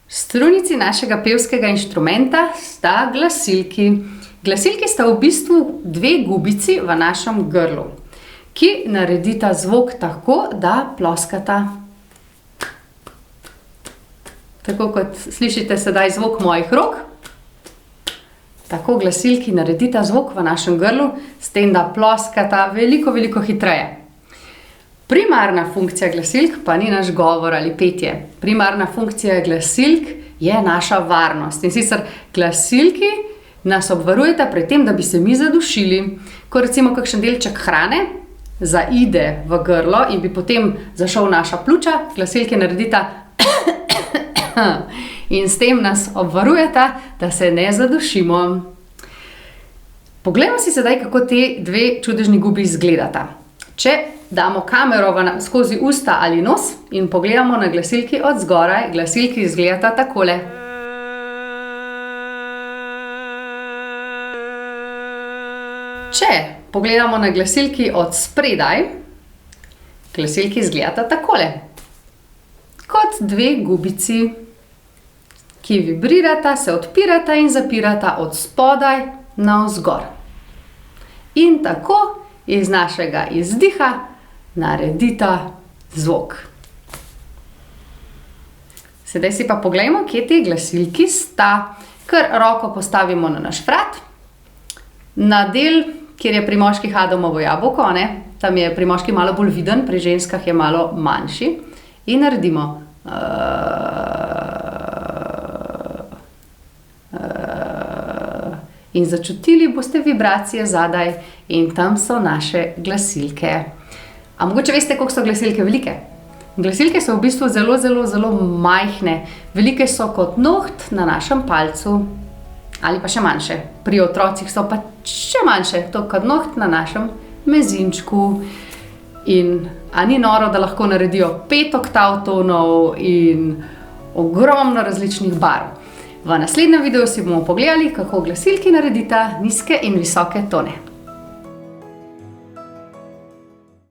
Strunici našega pevskega inštrumenta sta glasilki. Glasilki sta v bistvu dve gubici v našem grlu, ki naredita zvok tako, da ploskata. Tako kot slišite sedaj zvok mojih rok, tako glasilki naredita zvok v našem grlu, s tem, da ploskata veliko, veliko hitreje. Primarna funkcija glasilk pa ni naš govor ali petje. Primarna funkcija glasilk je naša varnost. In sicer glasilki nas obvarujeta pred tem, da bi se mi zadušili. Ko recimo kakšen delček hrane zaide v grlo in bi potem zašel v naša pljuča, glasilke naredita in s tem nas obvarujeta, da se ne zadušimo. Poglejmo si sedaj, kako te dve čudežni gubi izgledata. Če damo kamero skozi usta ali nos in pogledamo na glasilki od zgoraj, glasilki izgledata takole. Če pogledamo na glasilki od spredaj, glasilki izgledata takole. Kot dve gubici, ki vibrirata, se odpirata in zapirata od spodaj navzgor. In tako iz našega izdiha naredita zvok. Sedaj si pa poglejmo, kje te glasilki sta. Kar roko postavimo na naš vrat, na del, kjer je pri moških Adamovo jabolko, tam je pri moških malo bolj viden, pri ženskah je malo manjši. In naredimo in začutili boste vibracije zadaj in tam so naše glasilke. A mogoče veste, koliko so glasilke velike? Glasilke so v bistvu zelo, zelo, zelo majhne. Velike so kot noht na našem palcu ali pa še manjše. Pri otrocih so pa še manjše, to kot noht na našem mezinčku. In a ni noro, da lahko naredijo 5 oktav tonov in ogromno različnih barv. V naslednjem videu si bomo pogledali, kako glasilki naredita nizke in visoke tone.